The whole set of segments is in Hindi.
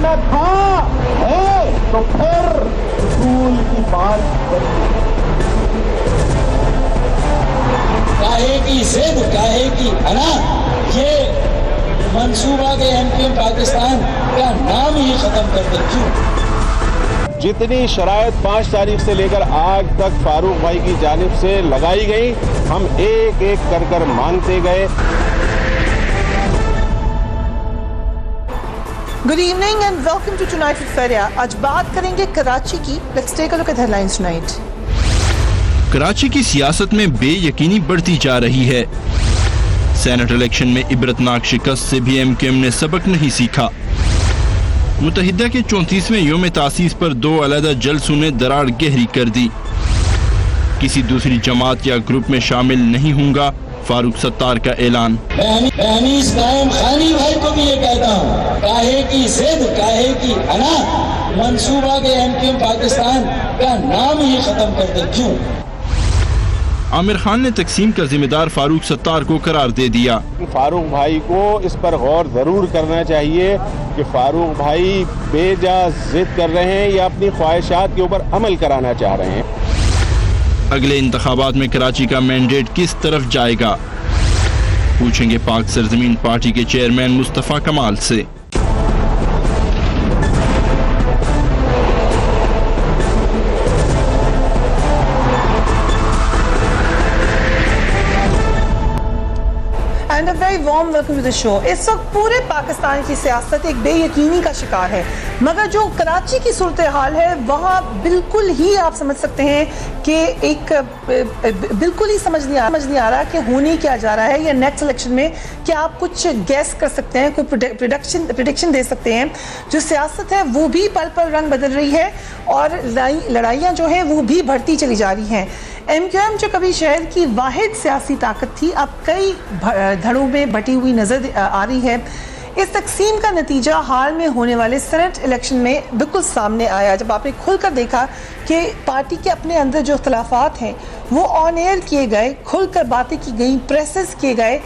जाना था है तो फिर उसूल की बात करिए। काहे की जिद, काहे की अना, ये मंसूबा के एमकेएम पाकिस्तान का नाम ही खत्म कर दे। क्यों? जितनी शराइत 5 तारीख से लेकर आज तक फारूक भाई की जानिब से लगाई गई, हम एक एक कर कर मानते गए। Good evening and welcome to tonight with Faria. आज बात करेंगे कराची की। Let's take a look at headlines tonight. Karachi की सियासत में बेयकीनी बढ़ती जा रही है। सेनेट इलेक्शन में इबरतनाक शिकस्त से भी एमकेएम ने सबक नहीं सीखा। मुत्तहिदा के 34वें योम तासीस पर 2 अलग जलसों ने दरार गहरी कर दी। किसी दूसरी जमात या ग्रुप में शामिल नहीं होगा, फारूक सत्तार का ऐलान। खानी भाई को भी ये कहता हूँ, काहे की जिद, काहे की अना, मंसूबा के एमकेएम पाकिस्तान का नाम ही खत्म कर दे। क्यों? आमिर खान ने तकसीम का जिम्मेदार फारूक सत्तार को करार दे दिया। फारूक भाई को इस पर गौर जरूर करना चाहिए कि फारूक भाई बेजा जिद कर रहे हैं या अपनी ख्वाहिशात के ऊपर अमल कराना चाह रहे हैं। अगले इंतखाबात में कराची का मैंडेट किस तरफ जाएगा, पूछेंगे पाक सरजमीन पार्टी के चेयरमैन मुस्तफा कमाल से। And a very warm welcome to the show. इस वक्त पूरे पाकिस्तान की सियासत एक बेयकीनी का शिकार है, मगर जो कराची की सूरत हाल है वहाँ बिल्कुल ही आप समझ सकते हैं कि एक बिल्कुल ही समझ नहीं आ रहा कि होने क्या जा रहा है। या नेक्स्ट इलेक्शन में क्या आप कुछ गैस कर सकते हैं, कोई प्रेडिक्शन दे सकते हैं? जो सियासत है वो भी पल पल रंग बदल रही है और लड़ाइयाँ जो हैं वो भी बढ़ती चली जा रही हैं। एमकेएम जो कभी शहर की वाहिद सियासी ताकत थी, अब कई धड़ों में बटी हुई नजर आ रही है। इस तकसीम का नतीजा हाल में होने वाले सेनेट इलेक्शन में बिल्कुल सामने आया, जब आपने खुलकर देखा कि पार्टी के अपने अंदर जो इख्तलाफात हैं वो ऑन एयर किए गए, खुलकर बातें की गई, प्रेसेस किए गए।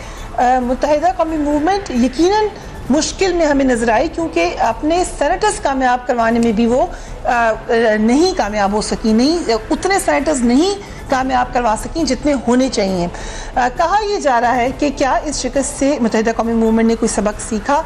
मुत्तहिदा कौमी मूवमेंट यकीनन मुश्किल में हमें नजर आई, क्योंकि अपने सेनेटर्स कामयाब करवाने में भी वो नहीं कामयाब हो सकी, नहीं उतने सेनेटर्स नहीं कामयाब करवा सकें जितने होने चाहिए। कहा यह जा रहा है कि क्या इस शिकस्त से मुत्तहिदा कौमी मूवमेंट ने कोई सबक सीखा?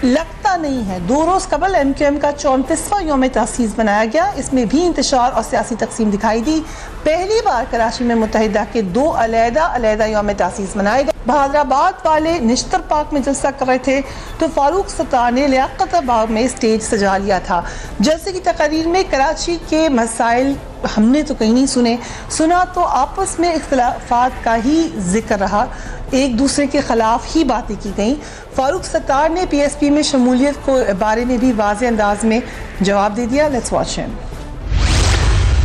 लगता नहीं है। 2 रोज़ कबल एमकेएम का 34वां योम तासीस बनाया गया, इसमें भी इंतशार और सियासी तकसीम दिखाई दी। पहली बार कराची में मुत्तहिदा के 2 अलग योम तासीस मनाए गए। बहादराबाद वाले निश्तर पार्क में जलसा कर रहे थे तो फारूक सत्तार ने लियाकत बाग में स्टेज सजा लिया था। जलसे की तकरीर में कराची के मसाइल हमने तो कहीं नहीं सुना तो आपस में इख्तिलाफात का ही जिक्र रहा, एक दूसरे के खिलाफ ही बातें की गई। फारूक सत्तार ने पीएसपी में शमूलियत को बारे में भी वाज़े अंदाज में जवाब दे दिया। Let's watch him.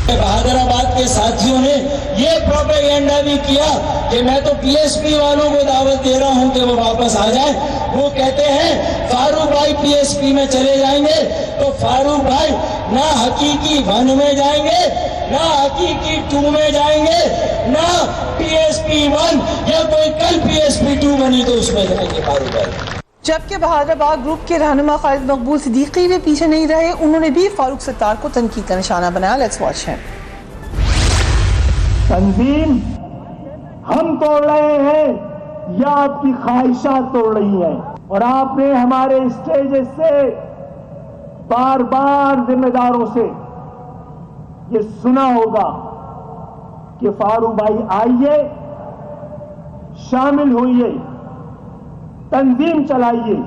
बहादुराबाद के साथियों ने ये प्रोपेगेंडा भी किया कि मैं तो पीएसपी वालों को दावत दे रहा हूं कि वो वापस आ जाए। वो कहते हैं फारूक भाई पीएसपी में चले जाएंगे, तो फारूक भाई ना हकीकी 1 में जाएंगे, ना हकीकी 2 में जाएंगे, ना पीएसपी 1 या कोई कल पीएसपी 2 बनी तो उसमें जाएंगे फारूक भाई। जबकि बहादुराबाद ग्रुप के रहनुमा खालिद मकबूल सिद्दीकी भी पीछे नहीं रहे, उन्होंने भी फारूक सत्तार को तनकीद का निशाना बनाया। Let's watch him. तंजीम हम तोड़ रहे हैं या आपकी ख्वाहिशात तोड़ रही हैं? और आपने हमारे स्टेजेस से बार बार जिम्मेदारों से ये सुना होगा कि फारूक भाई आइए, शामिल होइए, तंजीम चलाइए।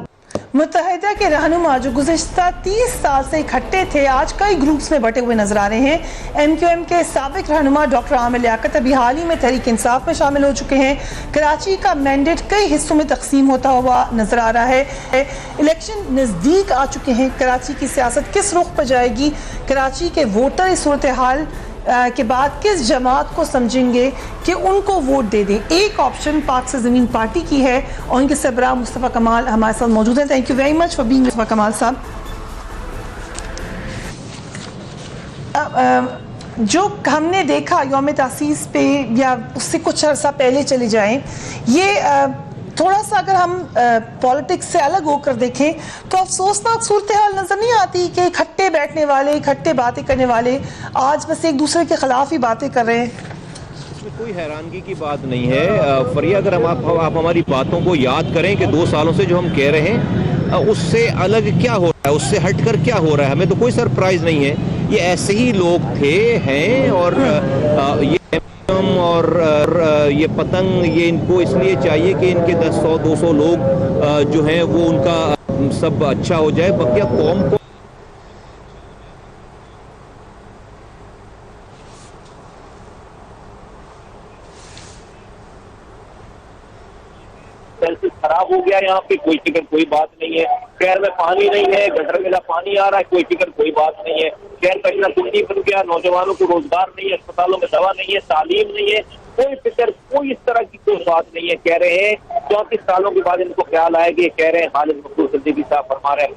मुत्तहिदा के रहनुमा जो गुज़िश्ता 30 साल से इकट्ठे थे, आज कई ग्रुप्स में बटे हुए नजर आ रहे हैं। एमक्यूएम के साबिक रहनुमा डॉक्टर आमिर लियाकत अभी हाल ही में तहरीक इंसाफ में शामिल हो चुके हैं। कराची का मैंडेट कई हिस्सों में तकसीम होता हुआ नजर आ रहा है। इलेक्शन नज़दीक आ चुके हैं। कराची की सियासत किस रुख पर जाएगी? कराची के वोटर इस सूरत हाल के बाद किस जमात को समझेंगे कि उनको वोट दे दें? एक ऑप्शन पाक से ज़मीन पार्टी की है और उनके सरबराह मुस्तफ़ा कमाल हमारे साथ मौजूद हैं। Thank you very much for being Mustafa कमाल साहब। जो हमने देखा यौम तासीस पे या उससे कुछ अर्सा पहले चले जाएं, ये थोड़ा सा अगर हम पॉलिटिक्स से अलग होकर देखें तो अफसोसनाक सूरत हाल नजर नहीं आती कि इकट्ठे बैठने वाले, इकट्ठे बातें करने वाले आज बस एक दूसरे के खिलाफ ही बातें कर रहे हैं। इसमें कोई हैरानगी की बात नहीं है फरिया, अगर आप हमारी बातों को याद करें कि 2 सालों से जो हम कह रहे हैं उससे अलग क्या हो रहा है, उससे हटकर क्या हो रहा है, हमें तो कोई सरप्राइज नहीं है। ये ऐसे ही लोग थे, हैं, और ये और ये पतंग, ये इनको इसलिए चाहिए कि इनके 100-200 लोग जो हैं वो उनका सब अच्छा हो जाए, बकिया कौम को खराब हो गया। यहाँ पे कोई फिक्र कोई बात नहीं है। शहर में पानी नहीं है, गटर में पानी आ रहा है, कोई फिक्र कोई बात नहीं है। शहर कहीं ना कुंडी बन गया, नौजवानों को रोजगार नहीं है, अस्पतालों में दवा नहीं है, तालीम नहीं है, कोई फिक्र, कोई इस तरह की कोई बात नहीं है। कह रहे हैं 34 सालों के बाद इनको ख्याल आया कि कह रहे हैं खालिद मखदूम सिद्दीकी साहब फरमा रहे हैं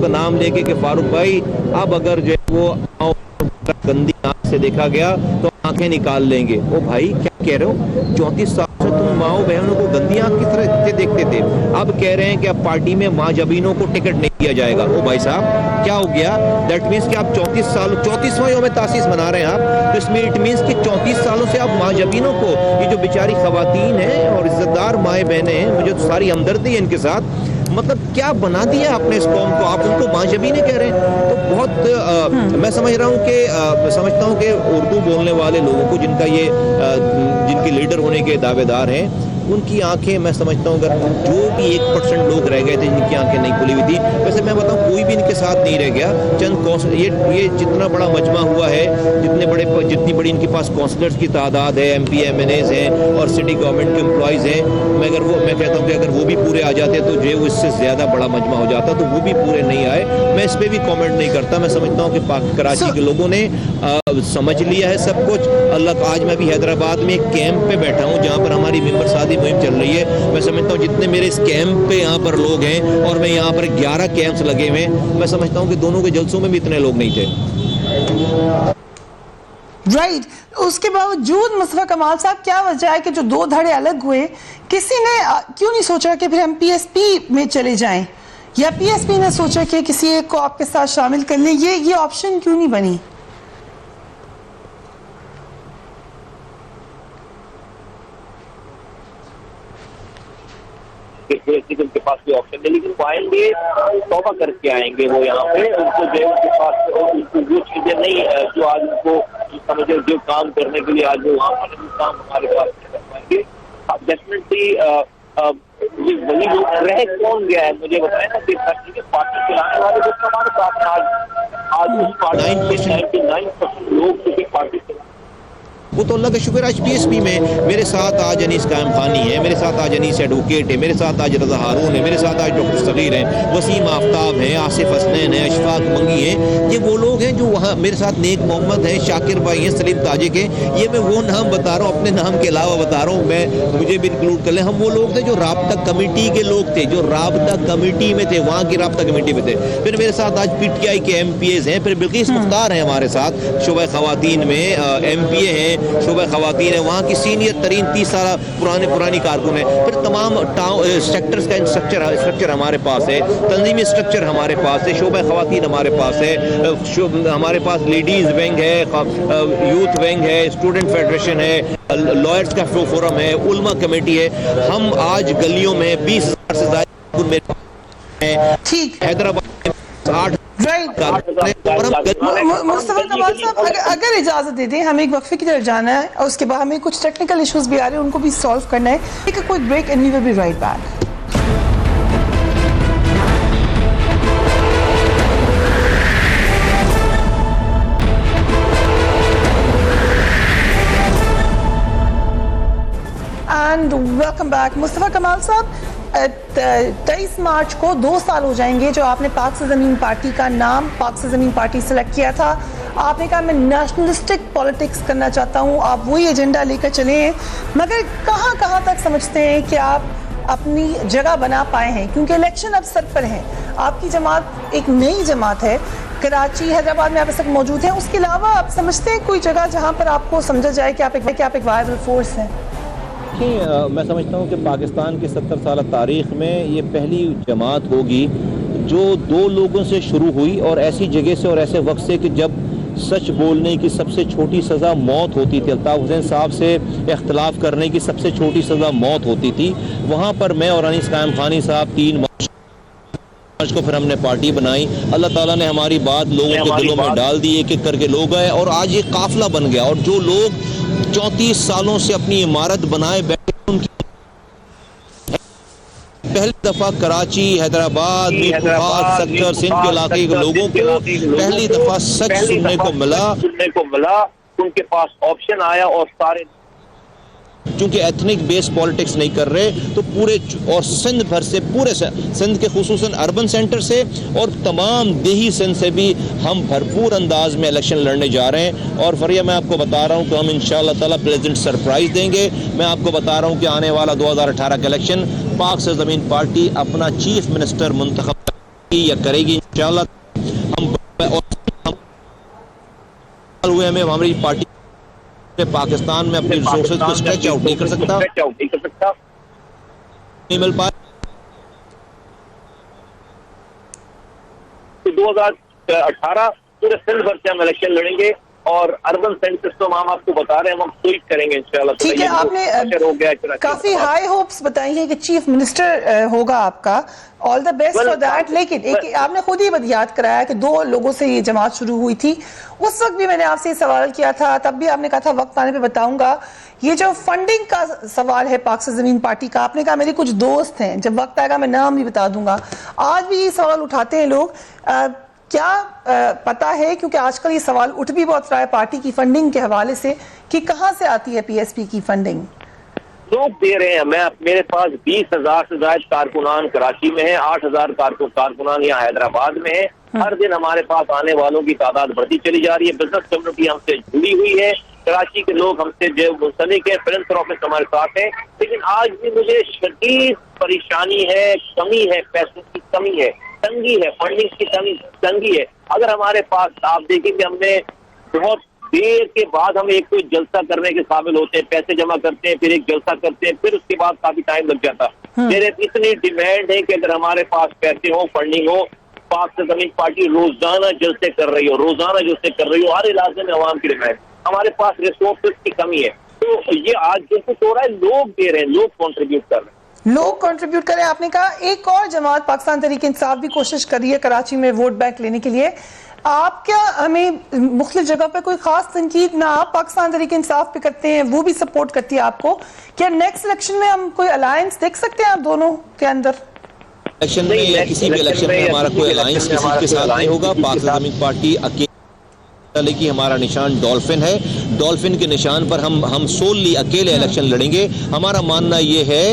का नाम लेके कि फारूक भाई अब अगर जो वो गंदी आंख से देखा गया तो आंखें निकाल लेंगे। ओ भाई क्या कह रहे हो, 34 साल से तुम माओ बहनों को गंदी आंख की तरह देखते थे, अब कह रहे हैं कि अब पार्टी में माँ जबीनों को टिकट नहीं दिया जाएगा। ओ भाई साहब क्या हो गया? दैट मीन्स कि आप 34वां यौम तासीस मना रहे हैं आप, तो इसमें इट मीन्स कि 34 सालों से आप माँ जबीनों को, ये जो बेचारी खवातीन हैं और इज्जतदार माए बहनें हैं, मुझे तो सारी हमदर्दी है इनके साथ, मतलब क्या बना दिया आपने इस कौम को, आप उनको माँ जबीने कह रहे हैं। तो बहुत मैं समझ रहा हूँ कि समझता हूँ कि उर्दू बोलने वाले लोगों को जिनके लीडर होने के दावेदार हैं, उनकी आंखें मैं समझता हूँ अगर जो भी 1% लोग रह गए थे जिनकी आंखें नहीं खुली हुई थी, वैसे मैं बताऊँ कोई भी इनके साथ नहीं रह गया। चंद ये जितना बड़ा मजमा हुआ है, जितनी बड़ी इनके पास काउंसलर्स की तादाद है, MP MNAs हैं और सिटी गवर्नमेंट के एम्प्लॉयज़ हैं, मैं कहता हूँ कि अगर वो भी पूरे आ जाते तो जो वो इससे ज़्यादा बड़ा मजमा हो जाता, तो वो भी पूरे नहीं आए। मैं इस पर भी कॉमेंट नहीं करता। मैं समझता हूँ कि कराची के लोगों ने समझ लिया है सब कुछ। अल्लाह, आज मैं भी हैदराबाद में एक कैंप पे बैठा हूँ जहाँ पर हमारी मेंबर शादी मुहिम चल रही है। मैं समझता हूँ जितने मेरे इस कैंप पे यहाँ पर लोग हैं और मैं यहाँ पर 11 कैंप्स लगे हुए, मैं समझता हूँ कि दोनों के जलसों में भी इतने लोग नहीं थे। राइट उसके बावजूद मुस्तफा कमाल साहब, क्या वजह है कि जो 2 धड़े अलग हुए, किसी ने क्यों नहीं सोचा कि फिर हम PSP में चले जाएं, या PSP ने सोचा कि किसी एक को आपके साथ शामिल कर लें? ये ऑप्शन क्यों नहीं बनी? उनके पास कोई ऑप्शन नहीं, लेकिन वो आएंगे तौबा करके आएंगे। वो यहाँ पे उनको जो उनके पास वो चीजें नहीं जो आज उनको समझे जो काम करने के लिए आज वो वहाँ पर काम हमारे पास कर पाएंगे। अब डेफिनेटली ये वही लोग रह कौन गया है मुझे बताए ना कि पार्टी चलाने वाले लोग हमारे साथ आज उस पार्टी 99% लोग जो पार्टी वो तो अल्लाह का शुक्र आज PSP में मेरे साथ आज अनीस कायम खानी है, मेरे साथ आज अनीस एडवोकेट है, मेरे साथ आज रजा हारून है, मेरे साथ आज डॉक्टर सगीर हैं, वसीम आफ्ताब हैं, आसिफ हसनैन हैं, अशफाक मंगी हैं। ये वो लोग हैं जो वहाँ मेरे साथ नेक मोहम्मद हैं, शाकिर भाई हैं, सलीम ताजिक हैं। ये मैं वो नाम बता रहा हूँ, अपने नाम के अलावा बता रहा हूँ, मैं मुझे भी इंक्लूड कर लें। हम वो लोग थे जो राब्ता कमेटी के लोग थे, जो राब्ता कमेटी में थे, वहाँ की राब्ता कमेटी में थे। फिर मेरे साथ आज PTI के MPAs हैं, फिर बिल्किस मुख्तार हैं हमारे साथ, शोबा खवातीन में MPA हैं, शोबा खवातीन है, वहाँ की सीनियर तरीन 30 साल पुरानी कारकुन है। फिर तमाम सेक्टर्स का स्ट्रक्चर हमारे पास है, तंजीमी स्ट्रक्चर हमारे पास है, शोबा खवातीन हमारे पास है, हमारे पास लेडीज़ विंग है, यूथ विंग है, स्टूडेंट फेडरेशन है, लॉयर्स का फोरम है, उल्मा कमेटी है। हम आज गलियों में 20,000 से ज़्यादा ठीक हैदराबाद 8 मुस्तफा कमाल साहब, अगर इजाजत दे दें, हमें एक वक्फे की तरफ जाना है और उसके बाद हमें कुछ टेक्निकल इश्यूज भी आ रहे हैं, उनको भी सॉल्व करना है। एक quick break and we will be right back. And welcome back. Mustafa Kamal साहब, 23 मार्च को 2 साल हो जाएंगे जो आपने पाक से ज़मीन पार्टी का नाम पाक से ज़मीन पार्टी सेलेक्ट किया था। आपने कहा मैं नेशनलिस्टिक पॉलिटिक्स करना चाहता हूँ, आप वही एजेंडा लेकर चले हैं, मगर कहाँ तक समझते हैं कि आप अपनी जगह बना पाए हैं? क्योंकि इलेक्शन अब सर पर है, आपकी जमात एक नई जमात है, कराची हैदराबाद में आप इस वक्त मौजूद हैं। उसके अलावा आप समझते हैं कोई जगह जहाँ पर आपको समझा जाए कि आप एक वायबल फोर्स हैं? देखें, मैं समझता हूँ कि पाकिस्तान की 70 साल तारीख में ये पहली जमात होगी जो दो लोगों से शुरू हुई और ऐसी जगह से और ऐसे वक्त से कि जब सच बोलने की सबसे छोटी सज़ा मौत होती थी, अल्ताफ़ हुसैन साहब से इख्तलाफ करने की सबसे छोटी सज़ा मौत होती थी। वहाँ पर मैं और अनीस कायम खानी साहब 3 मार्च को फिर हमने पार्टी बनाई। अल्लाह ताला ने हमारी बात लोगों के दिलों में डाल दी, एक एक करके लोग आए और आज ये काफिला बन गया। और जो लोग 34 सालों से अपनी इमारत बनाए बैठे, उनकी पहली दफा कराची, हैदराबाद, सेक्टर सिंध के इलाके के लोगों को पहली दफा सच सुनने को मिला, उनके पास ऑप्शन आया और सारे चूंकि एथनिक बेस पॉलिटिक्स नहीं कर रहे तो पूरे और सिंध भर से, पूरे सिंध के खुसूसन अर्बन सेंटर से और तमाम देही सिंध से भी हम भरपूर अंदाज में इलेक्शन लड़ने जा रहे हैं। और फरिया मैं आपको बता रहा हूं कि हम इंशाअल्लाह ताला प्लेजेंट सरप्राइज देंगे। मैं आपको बता रहा हूं कि आने वाला 2018 का इलेक्शन पाक से ज़मीन पार्टी अपना चीफ मिनिस्टर मुंतखब या करेगी इंशाअल्लाह। हुए हमें हमारी पार्टी पाकिस्तान में अपनी रिसोर्सेज को स्ट्रेच आउट नहीं कर सकता, नहीं मिल पाए। 2018 पूरे सिंध भर से हम इलेक्शन लड़ेंगे और अर्बन सेंटर्स तो हम आपको बता रहे हैं, हम स्वीप करेंगे इंशाल्लाह। ठीक है, आपने काफी हाई होप्स बताई हैं कि चीफ मिनिस्टर होगा आपका, all the best for that. लेकिन एक आपने खुद ही याद कराया कि 2 लोगों से ये जमात शुरू हुई थी। उस वक्त भी मैंने आपसे ये सवाल किया था, तब भी आपने कहा था वक्त आने पे बताऊंगा। ये जो फंडिंग का सवाल है पाक से जमीन पार्टी का, आपने कहा मेरे कुछ दोस्त हैं, जब वक्त आएगा मैं नाम भी बता दूंगा। आज भी ये सवाल उठाते हैं लोग, क्या पता है, क्योंकि आजकल ये सवाल उठ भी बहुत रहा है पार्टी की फंडिंग के हवाले से, कि कहां से आती है पीएसपी की फंडिंग? लोग दे रहे हैं। मेरे पास 20,000 से ज्यादा कारकुनान कराची में है, 8,000 कारकुनान यहाँ हैदराबाद में है। हर दिन हमारे पास आने वालों की तादाद बढ़ती चली जा रही है। बिजनेस कम्युनिटी हमसे जुड़ी हुई है, कराची के लोग हमसे जो मुंसलिक है, फिलैंथ्रोपिस्ट हमारे साथ है। लेकिन आज भी मुझे शदीद परेशानी है, कमी है, पैसों की कमी है, तंगी है, फंडिंग की तंगी है। अगर हमारे पास, आप देखेंगे हमने बहुत देर के बाद हम एक कोई जलसा करने के काबिल होते हैं, पैसे जमा करते हैं, फिर एक जलसा करते हैं, फिर उसके बाद काफी टाइम लग जाता है। मेरे इतनी डिमांड है कि अगर हमारे पास पैसे हो, फंडिंग हो, पाक से जमीन पार्टी रोजाना जलसे कर रही हो, हर इलाके में अवाम की डिमांड। हमारे पास रिसोर्सेज की कमी है, तो ये आज जो कुछ हो रहा है लोग दे रहे हैं, लोग कॉन्ट्रीब्यूट कर रहे हैं, लोग कंट्रीब्यूट करें। आपने कहा एक और जमात पाकिस्तान तहरीक इंसाफ भी कोशिश कर रही है कराची में वोट बैंक लेने के लिए। आप क्या हमें मुख्तलिफ जगह पे कोई खास तनकीद ना आप पाकिस्तान तहरीक इंसाफ पे करते हैं, वो भी सपोर्ट करती है आपको, क्या नेक्स्ट इलेक्शन में हम कोई अलायंस देख सकते हैं आप दोनों के अंदर? इलेक्शन में या किसी भी इलेक्शन में हमारा कोई अलायंस किसी के साथ नहीं होगा। पाकिस्तान जमीन पार्टी अकेले की हमारा निशान डॉल्फिन है, डॉल्फिन के निशान पर हम सोलली अकेले इलेक्शन लड़ेंगे। हमारा मानना ये है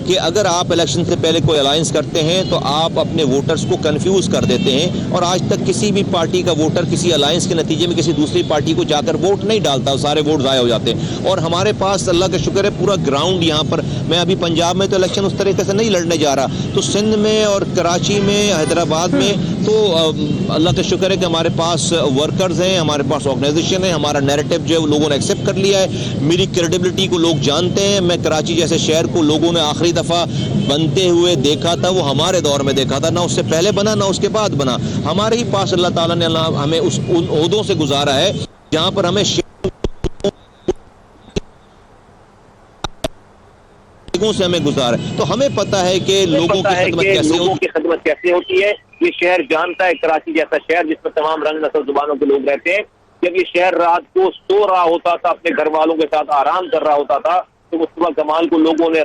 कि अगर आप इलेक्शन से पहले कोई अलायंस करते हैं तो आप अपने वोटर्स को कंफ्यूज कर देते हैं, और आज तक किसी भी पार्टी का वोटर किसी अलायंस के नतीजे में किसी दूसरी पार्टी को जाकर वोट नहीं डालता, सारे वोट ज़ाया हो जाते हैं। और हमारे पास अल्लाह का शुक्र है पूरा ग्राउंड यहाँ पर, मैं अभी पंजाब में तो इलेक्शन उस तरीके से नहीं लड़ने जा रहा, तो सिंध में और कराची में, हैदराबाद में तो अल्लाह का शुक्र है कि हमारे पास वर्कर्स हैं, हमारे पास ऑर्गेनाइजेशन है, हमारा नैरेटिव जो है लोगों ने एक्सेप्ट कर लिया है, मेरी क्रेडिबिलिटी को लोग जानते हैं। मैं कराची जैसे शहर को लोगों ने आखिरी दफा बनते हुए देखा था, वो हमारे दौर में देखा था, ना उससे पहले बना ना उसके बाद बना। हमारे ही पास अल्लाह ताला ने हमें उन ओहदों से गुजारा है जहां पर हमें से हमें गुजारा, तो हमें पता है कि लोगों की खिदमत कैसे होती है। ये शहर जानता है, कराची जैसा शहर जिसमें तमाम रंग नस्ल जुबानों के लोग रहते हैं, जब ये शहर रात को सो रहा होता था, अपने घर वालों के साथ आराम कर रहा होता था, तो मुस्तफा कमाल को लोगों ने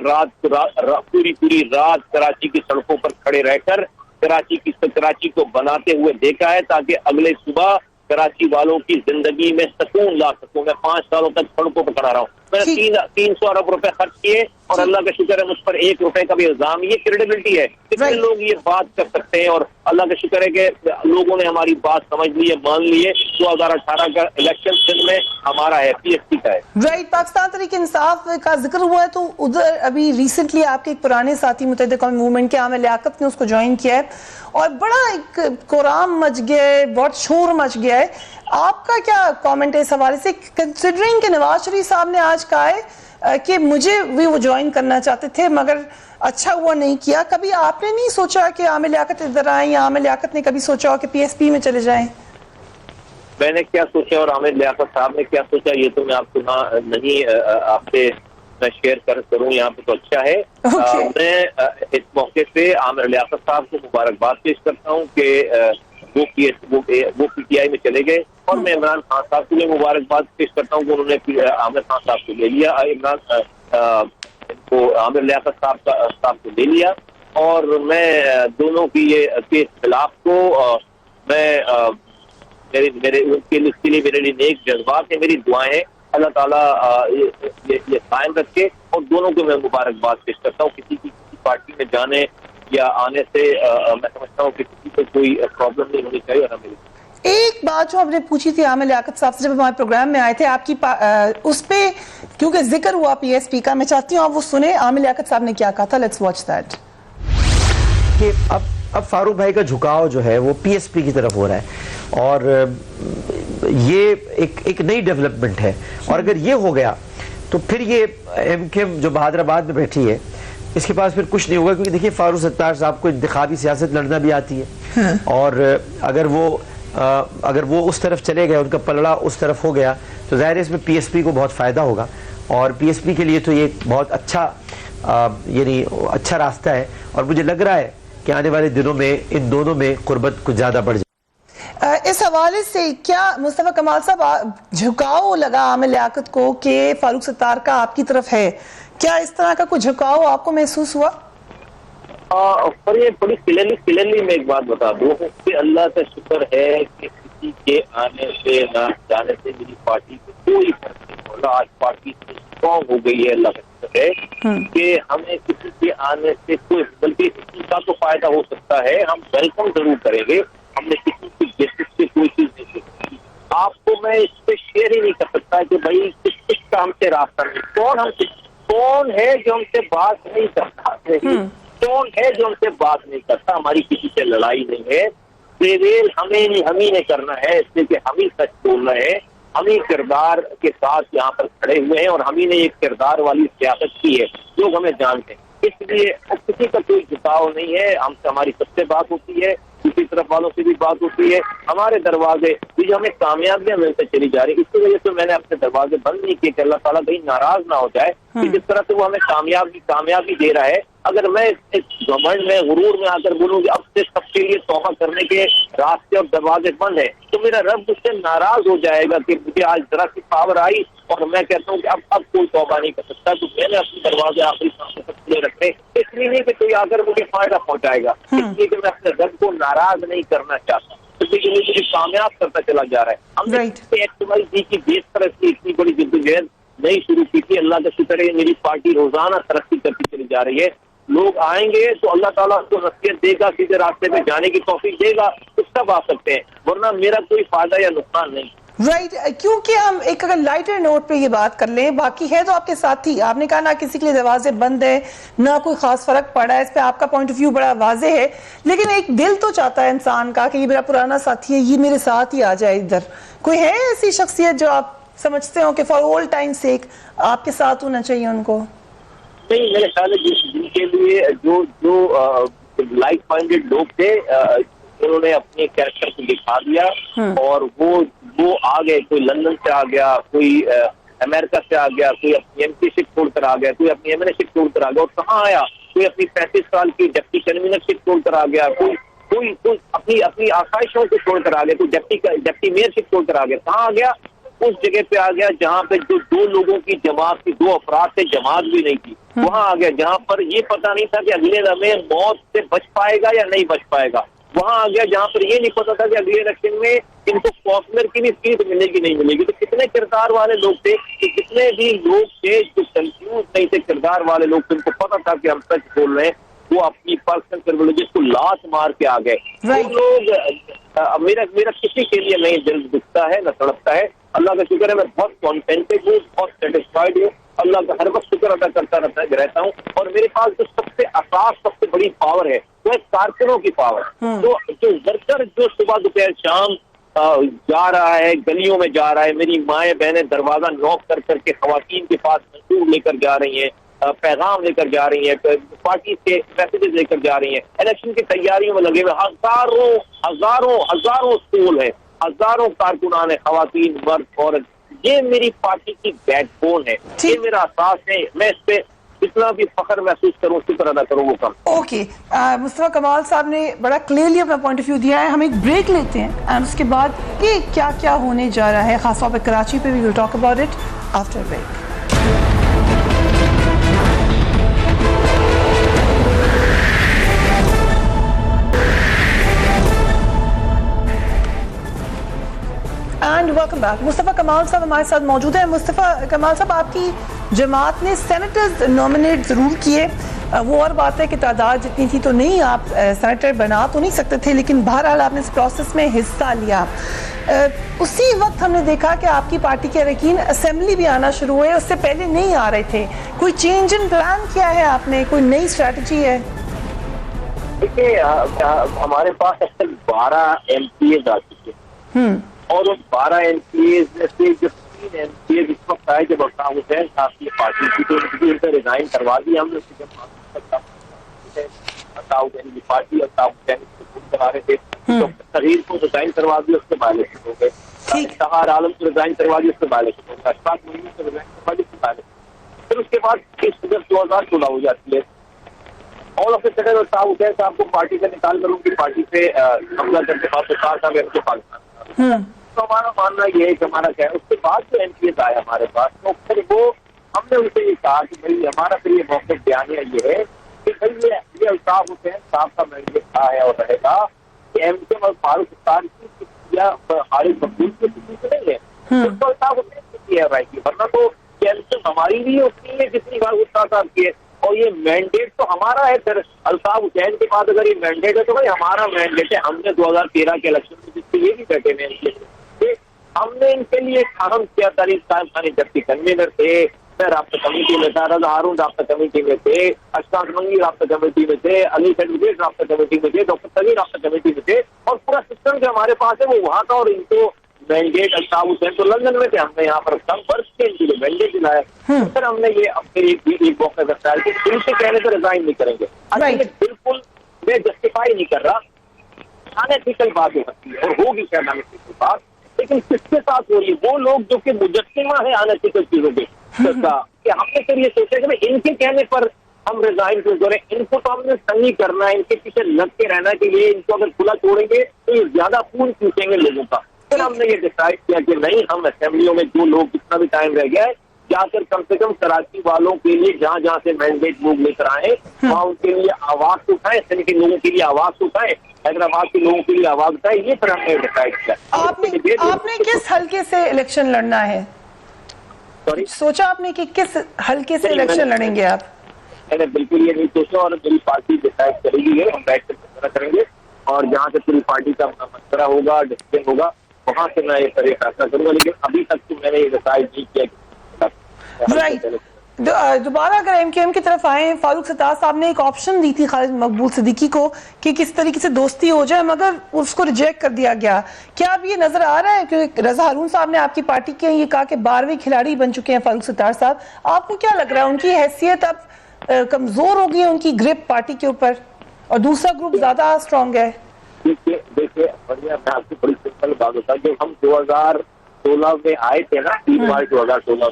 पूरी रात कराची की सड़कों पर खड़े रहकर कराची को बनाते हुए देखा है, ताकि अगले सुबह कराची वालों की जिंदगी में सुकून ला सकूं। मैं 5 सालों तक सड़कों पर खड़ा रहा हूँ, मैंने 300 अरब रुपए खर्च किए और अल्लाह का शुक्र है मुझ पर 1 रुपए का भी इल्जाम। ये क्रेडिबिलिटी है, कितने लोग ये बात कर सकते हैं, और अल्लाह का शुक्र है कि लोगों ने हमारी बात समझ ली है, मान ली है। 2018 का इलेक्शन सिंध में हमारा है, पीएसपी का है। राइट, पाकिस्तान तहरीक इंसाफ का जिक्र हुआ है, तो उधर अभी रिसेंटली आपके एक पुराने साथी मुत्तहिदा कौम मूवमेंट के आमिर लियाकत ने उसको ज्वाइन किया है और बड़ा एक कोराम मच गया है, बहुत शोर मच गया है। आपका क्या कमेंट है इस हवाले से, कंसिडरिंग कि नवाज शरीफ साहब ने आज कहा है कि मुझे भी वो ज्वाइन करना चाहते थे मगर अच्छा हुआ नहीं किया। कभी आपने नहीं सोचा कि आमिर लियाकत इधर आए या आमिर लियाकत ने कभी सोचा हो कि पीएसपी में चले जाएं? मैंने क्या सोचा और आमिर लियाकत साहब ने क्या सोचा ये तो मैं आपको नहीं आपसे मैं शेयर करूं यहाँ पे तो अच्छा है। मैं इस मौके पे आमिर लियाकत साहब को मुबारकबाद पेश करता हूँ कि वो पीटीआई में चले गए और मैं इमरान खान साहब को भी मुबारकबाद पेश करता हूँ कि उन्होंने आमिर खान साहब को ले लिया, इमरान को आमिर लियाकत साहब को ले लिया। और मैं दोनों की के खिलाफ को मैं मेरे उनके लिए मेरे लिए नेक जज्बात है, मेरी दुआएं हैं अल्लाह ताला ये कायम रखे और दोनों को मैं मुबारकबाद पेश करता हूँ। किसी पार्टी में जाने या आने से मैं समझता हूँ कि किसी को कोई प्रॉब्लम नहीं होनी चाहिए। और हमें एक बात जो हमने पूछी थी आमिर लियाकत साहब से जब हमारे प्रोग्राम में आए थे आपकी उस पे क्योंकि जिक्र हुआ पीएसपी का, मैं चाहती हूँ आप वो सुने आमिर लियाकत साहब ने क्या कहा था। Let's watch that. कि अब फारूक भाई का झुकाव जो है वो पीएसपी की तरफ हो रहा है और ये एक नई डेवलपमेंट है और अगर ये हो गया तो फिर ये एमकेएम जो बहादुराबाद में बैठी है इसके पास फिर कुछ नहीं होगा, क्योंकि देखिए फारूक सत्तार साहब को इंतखाबी सियासत लड़ना भी आती है और अगर वो उस तरफ चले गए, उनका पलड़ा उस तरफ हो गया तो जाहिर है इसमें पीएसपी को बहुत फायदा होगा और पीएसपी के लिए तो ये बहुत अच्छा यानी अच्छा रास्ता है और मुझे लग रहा है कि आने वाले दिनों में इन दोनों में कुर्बत कुछ ज्यादा बढ़ जाए। इस हवाले से क्या मुस्तफा कमाल साहब झुकाव लगा आमिर लियाकत को कि फारूक सत्तार का आपकी तरफ है, क्या इस तरह का कोई झुकाव आपको महसूस हुआ? पर ये बड़ी क्लियरली मैं एक बात बता दूं कि अल्लाह का शुक्र है कि किसी के आने से ना जाने से मेरी पार्टी को कोई फर्क नहीं पड़ा। आज पार्टी स्ट्रॉन्ग हो गई है, अल्लाह का शुक्र है कि हमें किसी के आने से कोई, बल्कि किसी का तो फायदा हो सकता है, हम वेलकम जरूर करेंगे। हमने किसी की बेसिस से कोई चीज नहीं देखी। आपको मैं इस पे शेयर ही नहीं कर सकता कि भाई किसका हमसे रास्ता नहीं, कौन है जो हमसे बात नहीं करता, कौन है जो हमसे बात नहीं करता। हमारी किसी से लड़ाई नहीं है, प्रेवेल हम ही ने करना है, इसलिए कि हम ही सच बोल रहे हैं, हम ही किरदार के साथ यहाँ पर खड़े हुए हैं और हम ही ने एक किरदार वाली सियासत की है, लोग हमें जानते हैं। इसलिए किसी का कोई झुकाव नहीं है, हमसे हमारी सबसे बात होती है, दूसरी तरफ वालों से भी बात होती है। हमारे दरवाजे ये जो हमें कामयाबियां मिलते चली जा रही, इसकी वजह से मैंने अपने दरवाजे बंद नहीं किए कि अल्लाह ताला कहीं नाराज ना हो जाए कि जिस तरह से वो हमें कामयाबी दे रहा है। अगर मैं इस घमंड में गुरूर में आकर बोलूँ कि अब से सबके लिए तौबा करने के रास्ते और दरवाजे बंद है तो मेरा रब मुझसे नाराज हो जाएगा कि मुझे आज जरा सी पावर आई और मैं कहता हूँ कि अब कोई तौबा नहीं कर सकता। तो मैंने अपने दरवाजे आखिरी सांस तक खुले रखने, इसलिए नहीं कि कोई आकर मुझे फायदा पहुंचाएगा, इसलिए कि मैं अपने रब को नाराज नहीं करना चाहता, इसलिए मुझे कामयाब करता चला जा रहा है। हमने XYZ की बेस पर इतनी बड़ी जिद्दोजहद नहीं शुरू की थी। अल्लाह का शुक्र है मेरी पार्टी रोजाना तरक्की करती चली जा रही है। लोग आएंगे तो अल्लाह ताला उसको नसीहत देगा, सीधे रास्ते पे जाने की तौफीक देगा तो सब आ सकते हैं, वरना मेरा कोई फायदा या नुकसान नहीं। राइट क्योंकि हम एक अगर लाइटर नोट पे ये बात कर लें, बाकी है तो आपके साथी, आपने कहा ना किसी के लिए दरवाजे बंद है ना कोई खास फर्क पड़ा है, इस पे आपका पॉइंट ऑफ व्यू बड़ा वाजे है, लेकिन एक दिल तो चाहता है इंसान का कि ये मेरा पुराना साथी है, ये मेरे साथ ही आ जाए इधर। कोई है ऐसी शख्सियत जो आप समझते हो कि फॉर ऑल टाइम सेक आपके साथ होना चाहिए उनको? नहीं, मेरे ख्याल है जिनके लिए जो लाइक माइंडेड लोग थे उन्होंने अपने कैरेक्टर को दिखा दिया और वो आ गए, कोई लंदन से आ गया, कोई अमेरिका से आ गया, कोई अपनी एमपीशिप छोड़कर आ गया, कोई अपनी एमएनएशिप छोड़कर आ गया। और कहाँ आया? कोई अपनी 35 साल की डिप्टी कन्वीनरशिप छोड़कर आ गया, कोई अपनी आसाइशों को छोड़कर आ गया, कोई डिप्टी मेयरशिप छोड़कर आ गया। कहाँ आ गया? उस जगह पे आ गया जहाँ पे जो दो लोगों की जमात थी, दो अफराद से जमात भी नहीं थी, वहां आ गया जहाँ पर ये पता नहीं था कि अगले लम्हे मौत से बच पाएगा या नहीं बच पाएगा। वहां आ गया जहाँ पर ये नहीं पता था कि अगले इलेक्शन में इनको कॉर्पोरेट की भी सीट मिलेगी नहीं मिलेगी। तो कितने किरदार वाले लोग थे कि जितने भी लोग थे जो कंफ्यूज नहीं थे, किरदार वाले लोग थे, उनको पता था कि हम सच बोल रहे हैं, वो अपनी पर्सनल प्रिविलेजेस को लात मार के आ गए। वो लोग मेरा किसी के लिए नहीं दिल दुखता है न तड़पता है। अल्लाह का शुक्र है मैं बहुत कॉन्टेंटेड हूँ, बहुत सेटिस्फाइड हूँ। अल्लाह का हर वक्त शुक्र अदा करता रहता हूँ। और मेरे पास जो सबसे असास सबसे बड़ी पावर है वो है कारकुनों की पावर। तो जो वर्कर जो सुबह दोपहर शाम जा रहा है, गलियों में जा रहा है। मेरी माएँ बहनें दरवाजा नॉक कर करके खवातीन के पास मंशूर लेकर जा रही हैं, पैगाम लेकर जा रही हैं, पार्टी से मैसेजेस लेकर जा रही हैं। इलेक्शन की तैयारियों में लगे हुए हजारों स्कूल है, हजारों कारकुनान है, खवातीन, मर्द, औरत। ये मेरी पार्टी की बैकबोन है, ये मेरा अहसास है। मैं इस पे जितना भी फख्र महसूस करूँ, शुक्र अदा करूँ वो कम। ओके, मुस्तफा कमाल साहब ने बड़ा क्लियरली अपना पॉइंट ऑफ व्यू दिया है। हम एक ब्रेक लेते हैं एंड उसके बाद कि क्या क्या होने जा रहा है खासतौर पर कराची पे, we will talk about it after break. And welcome back. Mustafa Kamal साहब हमारे साथ मौजूद है। मुस्तफा कमाल साहब, आपकी जमात ने सेनेटर्स नॉमिनेट ज़रूर किए, वो और बात है कि तादाद जितनी थी तो नहीं, आप सेनेटर बना तो नहीं सकते थे, लेकिन बहरहाल आपने इस प्रोसेस में हिस्सा लिया। उसी वक्त हमने देखा कि आपकी पार्टी के अरकान असेंबली भी आना शुरू हुए, उससे पहले नहीं आ रहे थे। कोई चेंज इन प्लान किया है आपने, कोई नई स्ट्रैटेजी है? देखिए, हमारे पास अब तक 12 MPs आ चुके और उन 12 MPs में से जो 3 MPs इस वक्त आए जब अल्ताफ हुसैन साहब की पार्टी की, तो उनसे रिजाइन करवा दिया हमने। अल्ताफ हुसैन की पार्टी, अल्ताफ हुसैन करा रहे थे, तो तगीर को रिजाइन करवा दिया, उसके बायलेक्शन हो गए। इफ्तिखार आलम को रिजाइन करवा दिया, उसके बायलेक्शन हो गए। अशफाक मोइनी को रिजाइन करवा दिया, उसके बायलेक्शन। फिर उसके बाद 2016 हो जाती है और अपने सदर अल्ताफ हुसैन साहब को पार्टी से निकाल कर उनकी पार्टी से हमला करके पाकिस्तान। तो हमारा मानना ये है कि हमारा क्या है, उसके बाद जो MPs आए हमारे पास, तो फिर वो हमने उनसे ये कहा कि भाई हमारा फिर ये मौके बयानिया ये है कि भाई ये अल्ताफ हुसैन साहब का मैंडेट था है और रहेगा कि MKM और फारूक अख्तर की या हारिस मकबूल की किसी से नहीं है, तो अल्ताफ हुसैन की है भाई की, वरना तो MKM हमारी भी उतनी है जितनी फारूक अख्तर साहब की है। और ये मैंडेट तो हमारा है। फिर अल्ताफ हुसैन के बाद अगर ये मैंडेट है तो भाई हमारा मैंडेट है। हमने 2013 के इलेक्शन में जिसके ये भी बैठे हैं, हमने इनके लिए काम किया। तारीख साहब खानी जबकि कन्वीनर थे, मैं राब्ता कमेटी में था, रजा हारून राब्ता कमेटी में थे, अशफाक मंगी राब्ता कमेटी में थे, अली एडवोकेट राब्ता कमेटी में थे, डॉक्टर सलीम राब्ता कमेटी में थे, और पूरा सिस्टम जो हमारे पास है वो वहाँ था। और इनको मैंडेट अल्ताफ हुसैन तो लंदन में थे, हमने यहाँ पर कम वर्ष के इनके लिए मैंडेट दिलाया। फिर हमने ये अपने एक मौका करता है कि इनसे कहने पर रिजाइन नहीं करेंगे। बिल्कुल मैं जस्टिफाई नहीं कर रहा, अनएथिकल बात हो सकती है और होगी शायद अनएथिकल बात, लेकिन किसके साथ हो रही है? वो लोग जो कि मुजस्सिमा है अनएथिकल चीजों के, कि हमने फिर ये सोचा कि इनके कहने पर हम रिजाइन क्यों करें, इनको तो हमने तंगी करना है, इनके पीछे लग के रहना के लिए इनको अगर खुला छोड़ेंगे तो ये ज्यादा खून पीछेंगे लोगों का। फिर हमने ये डिसाइड किया कि नहीं, हम असेंबलियों में जो लोग जितना भी टाइम रह गया है जाकर कम से कम कराची वालों के लिए जहाँ जहाँ से मैंडेट लोग लेकर आए वहाँ उनके लिए आवाज उठाए, सिंध के लोगों के लिए आवाज उठाए, हैदराबाद के लोगों के लिए आवाज उठाए। ये फिर हमने डिसाइड किया। आपने किस हल्के से इलेक्शन लड़ना है? सॉरी, सोचा आपने कि किस हल्के से इलेक्शन लड़ेंगे आप? मैंने बिल्कुल ये नहीं सोचा और मेरी पार्टी डिसाइड करेगी, हम बैठ कर फैसला करेंगे और जहाँ से पूरी पार्टी का मशवरा होगा, डिसीजन होगा, वहाँ से मैं ये फैसला करूंगा। लेकिन अभी तक तो मैंने ये डिसाइड नहीं किया। राइट, दोबारा अगर MKM की तरफ आए, फारूक सत्तार साहब ने एक ऑप्शन दी थी खालिद मकबूल सिद्दीकी को कि किस तरीके से दोस्ती हो जाए, मगर उसको रिजेक्ट कर दिया गया। क्या अब ये नजर आ रहा है कि रजा हारून साहब ने आपकी पार्टी के ये कहा कि 12वें खिलाड़ी बन चुके हैं फारूक सत्तार साहब, आपको क्या लग रहा है उनकी हैसियत अब कमजोर हो गई है, उनकी ग्रिप पार्टी के ऊपर, और दूसरा ग्रुप ज्यादा स्ट्रॉन्ग है? देखिए बढ़िया, मैं आपको बड़ी सिंपल बात होता है, जब हम 2016 में आए थे ना, 3 मार्च 2016,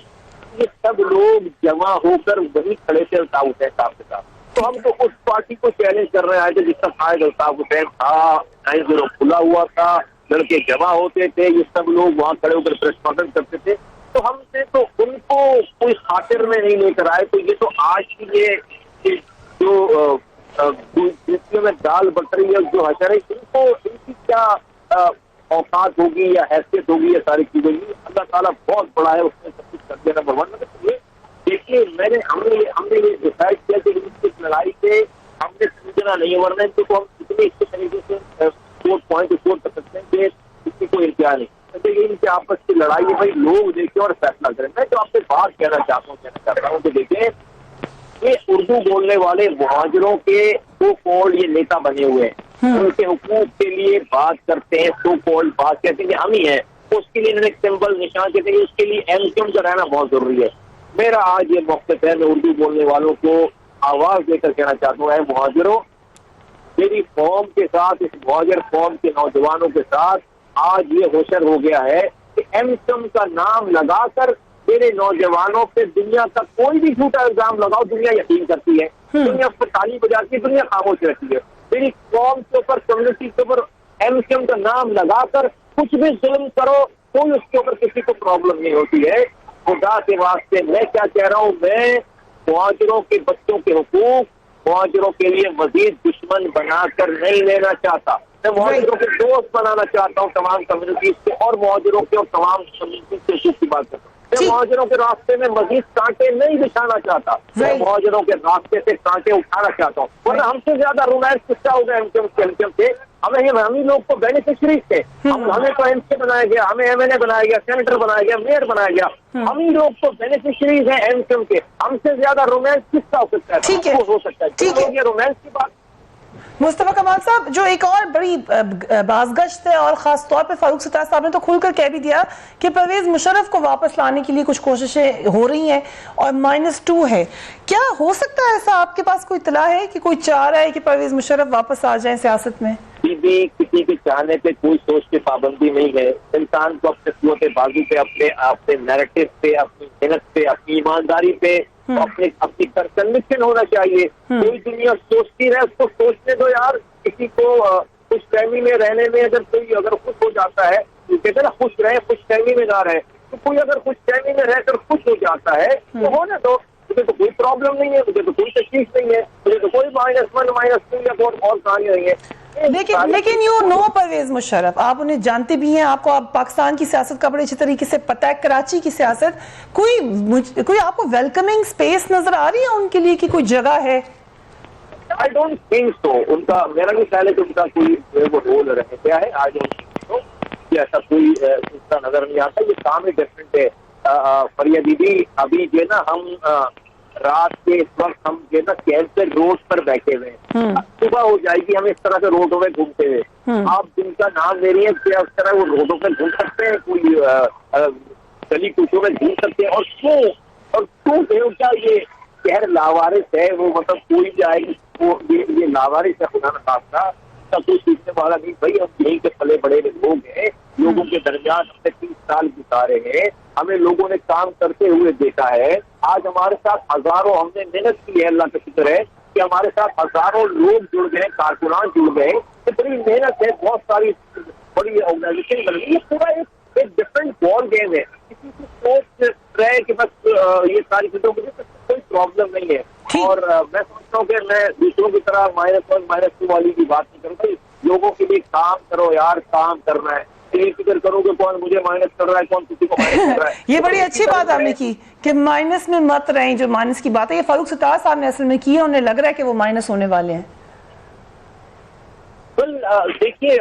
ये सब लोग जमा होकर वही खड़े थे अल्ताफ हुसैन साहब के साथ। तो हम तो उस पार्टी को चैलेंज कर रहे आए थे जिसका फायदा अल्ताफ हुसैन था, 9-0 खुला हुआ था, लड़के जमा होते थे, ये सब लोग वहाँ खड़े होकर प्रेस कॉन्फ्रेंस करते थे। तो हमसे तो उनको कोई खातिर में नहीं लेकर आए। तो ये तो आज की ये जो में दाल बट रही है, जो हशर है, इनको इनकी क्या औकात होगी या हैसियत होगी, या सारी चीजें होगी। अल्लाह ताला बहुत बड़ा है, उसने सब कुछ कर दिया। नंबर 1। नंबर 2, देखिए हमने ये डिसाइड किया कि इस लड़ाई से हमने समझना नहीं है, वरना इनको तो हम इतने अच्छे तरीके से पॉइंट स्कोर कर सकते हैं कि इसकी कोई इंतजार नहीं। तो इनके आपस की लड़ाई है भाई, लोग देखें और फैसला करें। मैं जो आपसे बात कहना चाहता हूँ कि देखिए ये उर्दू बोलने वाले मुहाजिरों के सो कॉल्ड ये नेता बने हुए हैं, उनके हुकूक के लिए बात करते हैं, सो कॉल्ड बात कहते हैं कि हम ही हैं, उसके लिए एक सिंबल निशान कहते हैं, उसके लिए एमक्यूएम का रहना बहुत जरूरी है। मेरा आज ये मौक़िफ़ है, मैं उर्दू बोलने वालों को आवाज देकर कहना चाहता हूँ, मुहाजिरों, मेरी कौम के साथ, इस मुहाजिर कौम के नौजवानों के साथ आज ये होशर हो गया है कि एमक्यूएम का नाम लगाकर मेरे नौजवानों पे दुनिया का कोई भी झूठा इल्जाम लगाओ, दुनिया यकीन करती है, दुनिया उस पर ताली बजाती है, दुनिया खामोश रहती है। मेरी कौम के ऊपर, कम्युनिटी के ऊपर एमक्यूएम का नाम लगाकर कुछ भी जुल्म करो, कोई उसके ऊपर किसी को प्रॉब्लम नहीं होती है। खुदा के वास्ते मैं क्या कह रहा हूँ, मैं मुहाजिरों के बच्चों के हुकूक मुहाजिरों के लिए मजीद दुश्मन बनाकर नहीं लेना चाहता, मैं मुहाजिरों के दोस्त बनाना चाहता हूँ तमाम कम्युनिटीज के, और मुहाजिरों के और तमाम कम्युनिटीज के हुकूक की बात करता हूँ। मैं मुहाजिरों के रास्ते में मजीद कांटे नहीं बिछाना चाहता, मैं मुहाजिरों के रास्ते से कांटे उठाना चाहता हूँ। वरना हमसे ज्यादा रोमांस किसका होगा एमक्यूएम से? हम ही लोग तो बेनिफिशरीज थे, हमें तो एमपी बनाया गया, हमें एमएनए बनाया गया, सेनेटर बनाया गया, मेयर बनाया गया, हम ही लोग तो बेनिफिशरीज हैं एमक्यूएम के। हमसे ज्यादा रोमांस किसका हो सकता है? ठीक है, हो सकता है, ठीक है, ये रोमांस की बात। मुस्तफा कमाल साहब, जो एक और बड़ी बाज़गश्त है, और खास तौर पे फारूक सत्तार साहब ने तो खुलकर कह भी दिया कि परवेज मुशर्रफ को वापस लाने के लिए कुछ कोशिशें हो रही हैं और -2 है। क्या हो सकता है ऐसा? आपके पास कोई इत्तला है कि कोई चाह रहा है कि परवेज मुशर्रफ वापस आ जाए सियासत में? किसी के चाहने पे कोई सोच की पाबंदी नहीं है। इंसान को अपने कुव्वत बाजू पे, अपने नैरेटिव पे, अपनी मेहनत पे, अपनी ईमानदारी पे, अपनी कन्विक्शन होना चाहिए। कोई दुनिया सोचती रहे, उसको सोचने दो यार। किसी को खुश फहमी में रहने में अगर खुश हो जाता है, कहते ना खुश रहे, खुश फहमी में ना रहे, तो कोई अगर खुश फहमी में रहकर खुश हो जाता है तो होने दो, मुझे तो कोई प्रॉब्लम नहीं है, मुझे तो कोई तकलीफ नहीं है, मुझे तो कोई -1 -2 या और कहानी नहीं है। लेकिन यू नो परवेज मुशर्रफ, आप उन्हें जानते भी हैं, आपको आप पाकिस्तान की सियासत का बड़े अच्छे तरीके से पता है, कराची की सियासत, कोई आपको वेलकमिंग स्पेस नजर आ रही है उनके लिए कि कोई जगह है? I don't think so. उनका, मेरा भी ख्याल है कि उनका कोई वो रोल रह गया है। आई डोंट थिंक सो कि ऐसा कोई सिलसिला नजर नहीं आता। ये काम ही डिफरेंट है। फरिया दीदी, अभी जो है ना, हम रात के इस वक्त हम जो है ना कैंसर रोड पर बैठे हुए हैं, सुबह हो जाएगी हम इस तरह से रोडों में घूमते हुए। आप जिनका नाम ले रही है, क्या उस तरह वो रोडों पर घूम सकते हैं? कोई गली कूचों में घूम सकते हैं? और क्यों क्या ये शहर लावारिस है? वो मतलब कोई भी आएगी वो ये लावारिस है, खुदा न खास्ता, सब कुछ सीखने वाला नहीं। भाई हम यहीं के पले बड़े लोग हैं, लोगों के दरमियान हमने 30 साल गुजारे हैं, हमें लोगों ने काम करते हुए देखा है। आज हमारे साथ हजारों, हमने मेहनत की है, अल्लाह का शुक्र है कि हमारे साथ हजारों लोग जुड़ गए, कारकुनान जुड़ गए। तो बड़ी मेहनत है, बहुत सारी बड़ी ऑर्गेनाइजेशन बन गई। ये पूरा एक डिफरेंट बॉल गेम है। किसी की सोच रहे कि बस ये सारी चीजों की कोई प्रॉब्लम नहीं है। और मैं समझता हूँ कि मैं दूसरों की तरह -1 -2 वाली की बात नहीं करूँगा। लोगों के लिए काम करो यार, काम करना है। ये फिक्र करो कि कौन मुझे माइनस कर रहा है, कौन किसी को माइनस कर रहा है। ये बड़ी अच्छी बात आपने की कि माइनस में मत रहें। जो माइनस की बात है, ये फारूक सत्तार साहब ने असल में की है, उन्हें लग रहा है कि वो माइनस होने वाले हैं। देखिए,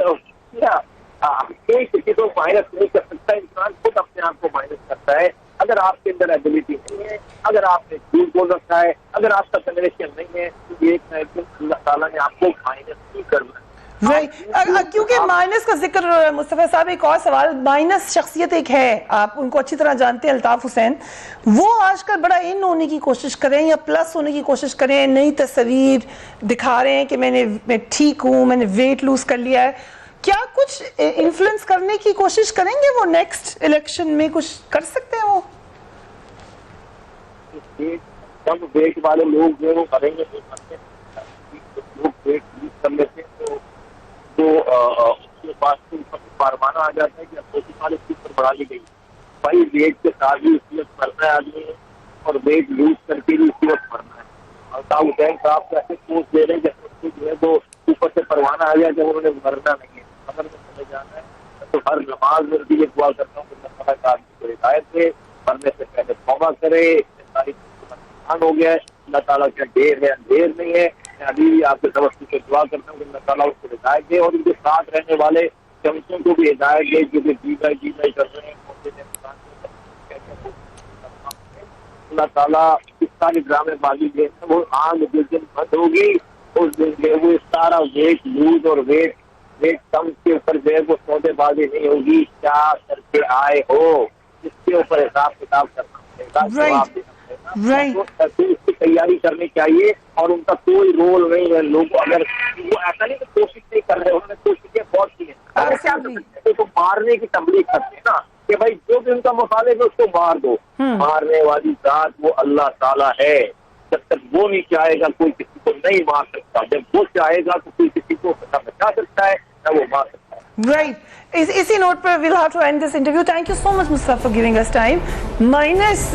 कोई किसी को माइनस नहीं कर सकता, इंसान खुद अपने आप को माइनस करता है। अगर आपके अंदर एबिलिटी नहीं है, अगर आपने झूठ बोल रखा है, अगर आपका कम्युनिकेशन नहीं है, तो एक ना एक दिन अल्लाह ताला ने आपको माइनस नहीं करना। क्योंकि माइनस का जिक्र, मुस्तफा साहब, एक और सवाल, माइनस शख्सियत एक है, आप उनको अच्छी तरह जानते हैं, अल्ताफ हुसैन, वो आजकल बड़ा इन होने की कोशिश करें या प्लस होने की कोशिश करें, नई तस्वीर दिखा रहे हैं कि मैं ठीक हूँ, मैंने वेट लूज कर लिया है। क्या कुछ इन्फ्लुएंस करने की कोशिश करेंगे वो? नेक्स्ट इलेक्शन में कुछ कर सकते हैं वो? कम वेट वाले लोग जो वो करेंगे, लोग वेट लूज कर लेते हैं तो उसके पास फार्माना आ जाता है कि अब 40 पर बढ़ा दी गई। भाई वेट के साथ भी उसी वक्त मरना है आदमी है, और वेट लूज करके भी उसी वक्त मरना है। अल्ताफ हुसैन साहब कैसे पोस्ट दे रहे हैं जैसे जो है तो ऊपर से परवाना आ गया कि उन्होंने मरना नहीं है, अगर में चले जाना है। तो हर नमाज में भी ये दुआ करता हूँ कि अल्लाह आदमी को हिदायत दे, मरने से पहले तौबा करे। सारी चीज़ हो गया है, अल्लाह ताला का ढेर है, अंधेर नहीं है। मैं अभी भी आपके तवज्जो से दुआ करता हूँ कि अल्लाह ताला उसको हिदायत दे, और उनके साथ रहने वाले शमसों को भी हिदायत दे, जो कि जी भाई कर रहे हैं। अल्लाह ताला इस सारी ड्रामेबाजी जो है वो आग जिस दिन बंद होगी, उस दिन एक लूज और वेट कम के ऊपर जो है वो सौदेबाजी नहीं होगी। क्या करके आए हो, इसके ऊपर हिसाब किताब करना पड़ेगा, तो इसकी तैयारी करनी चाहिए। और उनका कोई रोल नहीं है। लोग अगर वो ऐसा नहीं कि कोशिश नहीं कर रहे, उन्होंने कोशिशें बहुत की है, तो मारने की तबलीग करते हैं ना कि भाई जो भी उनका मुखालिफ है उसको मार दो। मारने वाली जात वो अल्लाह ताला है। जब तक वो नहीं चाहेगा कोई किसी को नहीं मार सकता, जब वो चाहेगा तो कोई किसी को न बचा सकता है न वो मार सकता है। Right. इसी नोट पर we'll have to end this interview. Thank you so much Mustafa for giving us time. Minus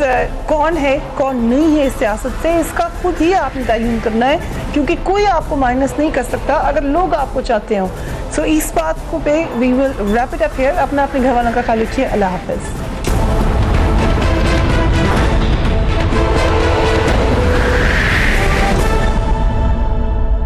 कौन है कौन नहीं है इस सियासत से, इसका खुद ही आपने तयन करना है, क्योंकि कोई आपको माइनस नहीं कर सकता अगर लोग आपको चाहते हो। सो इस बात को पे we will wrap it up here. अपने घर वालों का ख्याल रखिए। अल्लाह हाफिज।